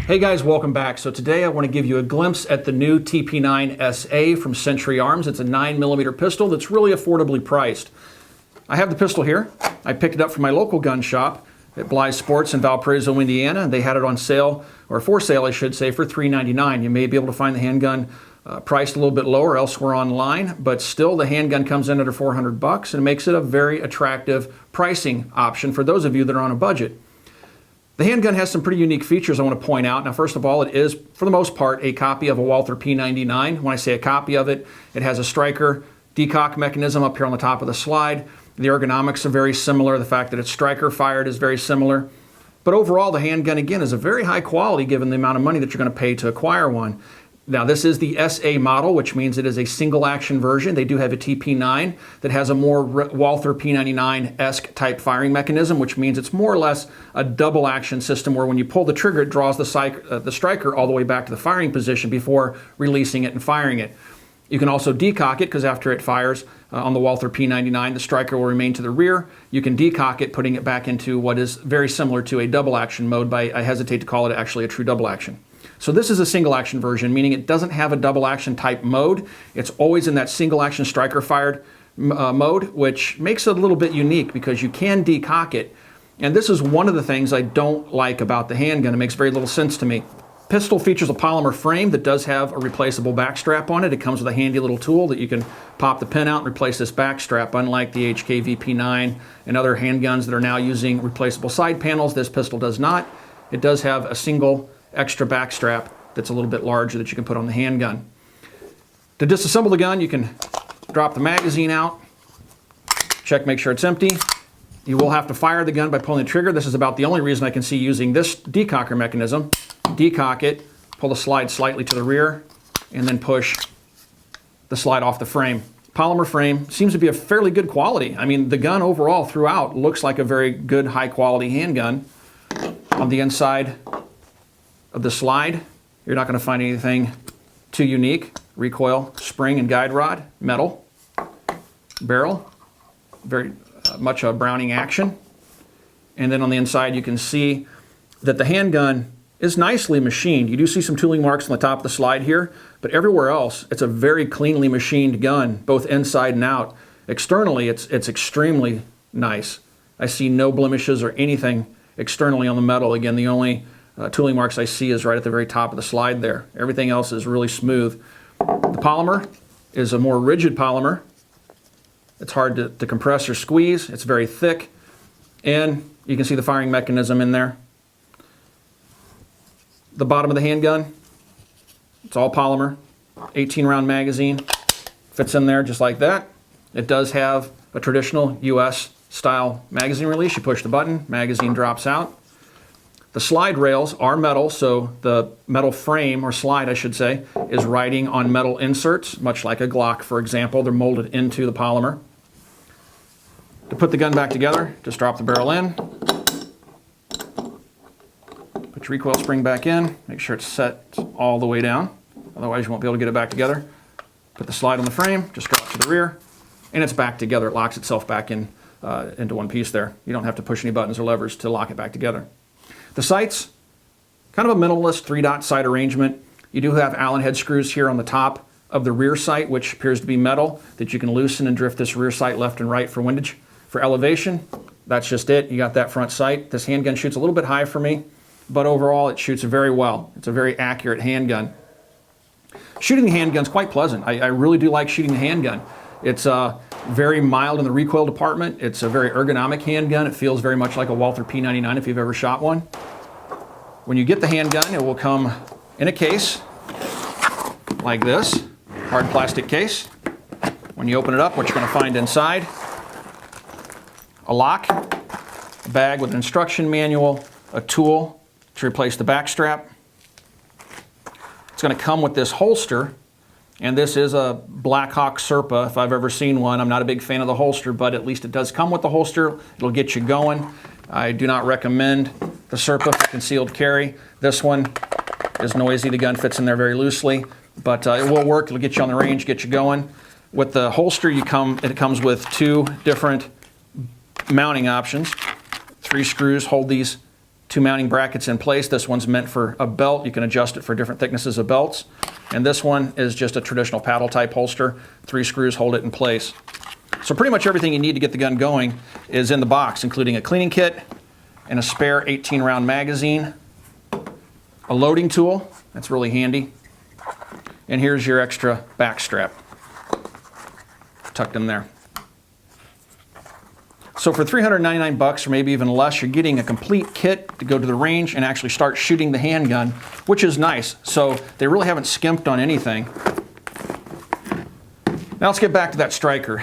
Hey guys, welcome back. So today I want to give you a glimpse at the new TP9SA from Century Arms. It's a 9mm pistol that's really affordably priced. I have the pistol here. I picked it up from my local gun shop at Blythe Sports in Valparaiso, Indiana, and they had it on sale, or for sale I should say, for $3.99. You may be able to find the handgun priced a little bit lower elsewhere online, but still the handgun comes in under $400 and makes it a very attractive pricing option for those of you that are on a budget. The handgun has some pretty unique features I want to point out. Now, first of all, it is, for the most part, a copy of a Walther P99. When I say a copy of it, it has a striker decock mechanism up here on the top of the slide. The ergonomics are very similar. The fact that it's striker fired is very similar. But overall, the handgun, again, is a very high quality given the amount of money that you're going to pay to acquire one. Now, this is the SA model, which means it is a single-action version. They do have a TP9 that has a more Walther P99-esque type firing mechanism, which means it's more or less a double-action system where when you pull the trigger, it draws the striker all the way back to the firing position before releasing it and firing it. You can also decock it because after it fires on the Walther P99, the striker will remain to the rear. You can decock it, putting it back into what is very similar to a double-action mode, but I hesitate to call it actually a true double-action. So this is a single action version, meaning it doesn't have a double action type mode. It's always in that single action striker fired mode, which makes it a little bit unique because you can decock it. And this is one of the things I don't like about the handgun. It makes very little sense to me. Pistol features a polymer frame that does have a replaceable back strap on it. It comes with a handy little tool that you can pop the pin out and replace this back strap. Unlike the HK-VP9 and other handguns that are now using replaceable side panels, this pistol does not. It does have a single extra back strap that's a little bit larger that you can put on the handgun. To disassemble the gun, you can drop the magazine out, check, make sure it's empty. You will have to fire the gun by pulling the trigger. This is about the only reason I can see using this decocker mechanism. Decock it, pull the slide slightly to the rear, and then push the slide off the frame. Polymer frame seems to be a fairly good quality. I mean, the gun overall throughout looks like a very good high quality handgun. On the inside of the slide, you're not going to find anything too unique. Recoil, spring and guide rod, metal, barrel, very much a Browning action. And then on the inside you can see that the handgun is nicely machined. You do see some tooling marks on the top of the slide here, but everywhere else it's a very cleanly machined gun, both inside and out. Externally it's extremely nice. I see no blemishes or anything externally on the metal. Again, the only tooling marks I see is right at the very top of the slide there. Everything else is really smooth. The polymer is a more rigid polymer. It's hard to compress or squeeze. It's very thick. And you can see the firing mechanism in there. The bottom of the handgun, it's all polymer. 18-round magazine fits in there just like that. It does have a traditional US style magazine release. You push the button, magazine drops out. The slide rails are metal, so the metal frame, or slide I should say, is riding on metal inserts, much like a Glock, for example. They're molded into the polymer. To put the gun back together, just drop the barrel in. Put your recoil spring back in. Make sure it's set all the way down. Otherwise you won't be able to get it back together. Put the slide on the frame, just drop to the rear, and it's back together. It locks itself back in into one piece there. You don't have to push any buttons or levers to lock it back together. The sights, kind of a minimalist 3-dot sight arrangement. You do have Allen head screws here on the top of the rear sight, which appears to be metal, that you can loosen and drift this rear sight left and right for windage. For elevation, that's just it. You got that front sight. This handgun shoots a little bit high for me, but overall it shoots very well. It's a very accurate handgun. Shooting the handgun's quite pleasant. I really do like shooting the handgun. It's very mild in the recoil department. It's a very ergonomic handgun. It feels very much like a Walther P99 if you've ever shot one. When you get the handgun, it will come in a case like this, hard plastic case. When you open it up, what you're going to find inside, a lock, a bag with an instruction manual, a tool to replace the back strap. It's going to come with this holster. And this is a Blackhawk Serpa, if I've ever seen one. I'm not a big fan of the holster, but at least it does come with the holster. It'll get you going. I do not recommend the Serpa for concealed carry. This one is noisy. The gun fits in there very loosely, but it will work. It'll get you on the range, get you going. With the holster, it comes with 2 different mounting options. 3 screws hold these Two mounting brackets in place. This one's meant for a belt. You can adjust it for different thicknesses of belts. And this one is just a traditional paddle type holster. 3 screws hold it in place. So pretty much everything you need to get the gun going is in the box, including a cleaning kit and a spare 18-round magazine, a loading tool, that's really handy, and here's your extra back strap tucked in there. So for $399 or maybe even less, you're getting a complete kit to go to the range and actually start shooting the handgun, which is nice. So they really haven't skimped on anything. Now let's get back to that striker.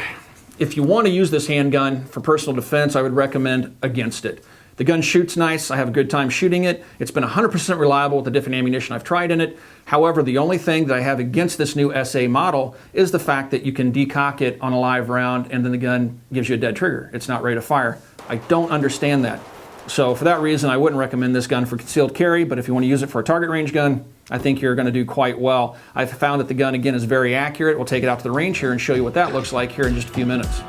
If you want to use this handgun for personal defense, I would recommend against it. The gun shoots nice. I have a good time shooting it. It's been 100% reliable with the different ammunition I've tried in it. However, the only thing that I have against this new SA model is the fact that you can decock it on a live round and then the gun gives you a dead trigger. It's not ready to fire. I don't understand that. So for that reason, I wouldn't recommend this gun for concealed carry, but if you want to use it for a target range gun, I think you're going to do quite well. I've found that the gun, again, is very accurate. We'll take it out to the range here and show you what that looks like here in just a few minutes.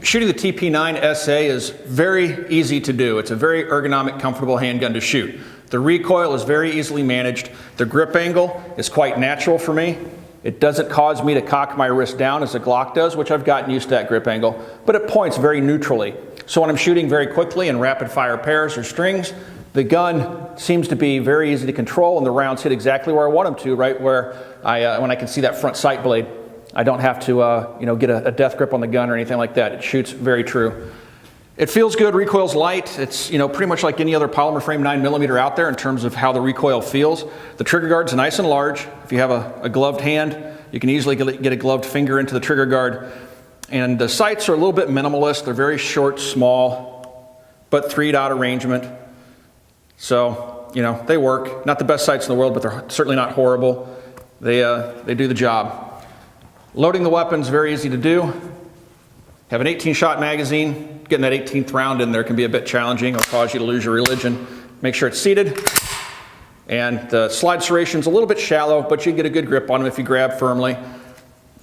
Shooting the TP9SA is very easy to do. It's a very ergonomic, comfortable handgun to shoot. The recoil is very easily managed. The grip angle is quite natural for me. It doesn't cause me to cock my wrist down as a Glock does, which I've gotten used to that grip angle, but it points very neutrally. So when I'm shooting very quickly in rapid fire pairs or strings, the gun seems to be very easy to control and the rounds hit exactly where I want them to, right where when I can see that front sight blade. I don't have to get a death grip on the gun or anything like that. It shoots very true. It feels good, recoil's light. It's pretty much like any other polymer frame 9mm out there in terms of how the recoil feels. The trigger guard's nice and large. If you have a gloved hand, you can easily get a gloved finger into the trigger guard. And the sights are a little bit minimalist. They're very short, small, but 3-dot arrangement. So, they work. Not the best sights in the world, but they're certainly not horrible. They do the job. Loading the weapon's very easy to do. Have an 18-shot magazine. Getting that 18th round in there can be a bit challenging. It'll cause you to lose your religion. Make sure it's seated. And the slide serration's a little bit shallow, but you get a good grip on them if you grab firmly.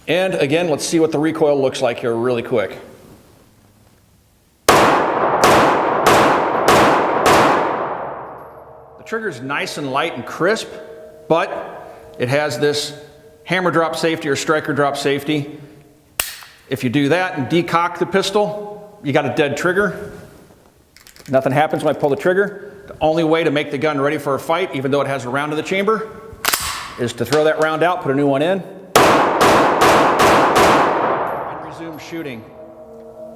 And again, let's see what the recoil looks like here really quick. The trigger's nice and light and crisp, but it has this hammer drop safety or striker drop safety. If you do that and decock the pistol, you got a dead trigger. Nothing happens when I pull the trigger. The only way to make the gun ready for a fight, even though it has a round in the chamber, is to throw that round out, put a new one in, and resume shooting.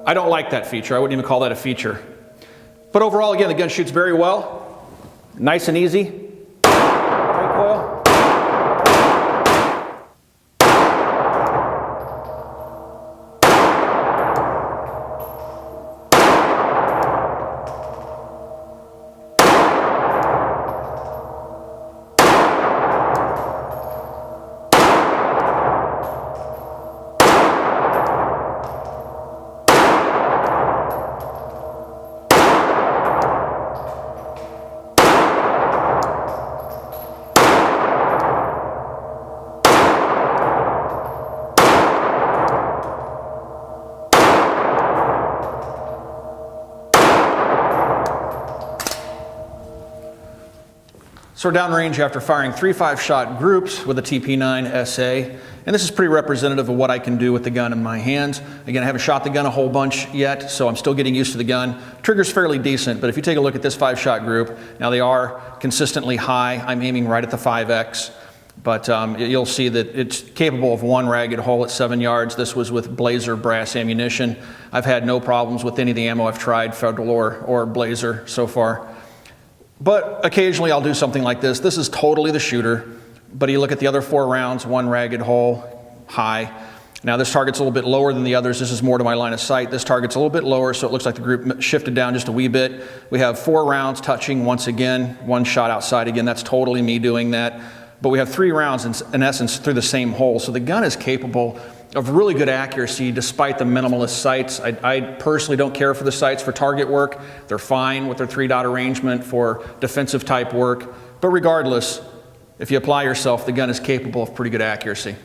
I don't like that feature. I wouldn't even call that a feature. But overall, again, the gun shoots very well. Nice and easy. Recoil. So we're downrange after firing 3 5-shot groups with a TP9SA, and this is pretty representative of what I can do with the gun in my hands. Again, I haven't shot the gun a whole bunch yet, so I'm still getting used to the gun. Trigger's fairly decent, but if you take a look at this 5-shot group, now they are consistently high. I'm aiming right at the 5X, but you'll see that it's capable of one ragged hole at 7 yards. This was with Blazer brass ammunition. I've had no problems with any of the ammo I've tried, Federal or Blazer so far. But occasionally I'll do something like this. This is totally the shooter, but you look at the other 4 rounds, one ragged hole, high. Now this target's a little bit lower than the others. This is more to my line of sight. This target's a little bit lower, so it looks like the group shifted down just a wee bit. We have 4 rounds touching once again, 1 shot outside again. That's totally me doing that. But we have 3 rounds in essence through the same hole. So the gun is capable of really good accuracy despite the minimalist sights. I personally don't care for the sights for target work. They're fine with their 3-dot arrangement for defensive type work. But regardless, if you apply yourself, the gun is capable of pretty good accuracy.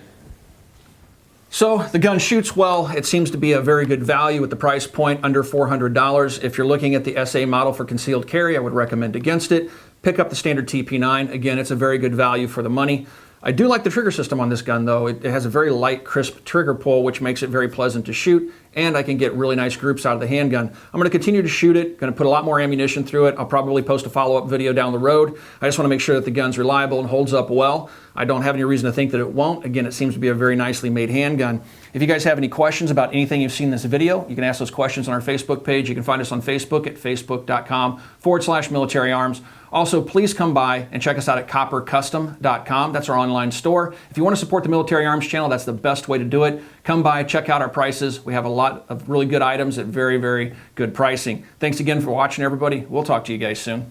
So the gun shoots well. It seems to be a very good value at the price point under $400. If you're looking at the SA model for concealed carry, I would recommend against it. Pick up the standard TP9. Again, it's a very good value for the money. I do like the trigger system on this gun though. It has a very light, crisp trigger pull, which makes it very pleasant to shoot, and I can get really nice groups out of the handgun. I'm going to continue to shoot it, going to put a lot more ammunition through it. I'll probably post a follow-up video down the road. I just want to make sure that the gun's reliable and holds up well. I don't have any reason to think that it won't. Again, it seems to be a very nicely made handgun. If you guys have any questions about anything you've seen in this video, you can ask those questions on our Facebook page. You can find us on Facebook at facebook.com/militaryarms. Also, please come by and check us out at coppercustom.com. That's our online store. If you want to support the Military Arms channel, that's the best way to do it. Come by, check out our prices. We have a lot of really good items at very, very good pricing. Thanks again for watching, everybody. We'll talk to you guys soon.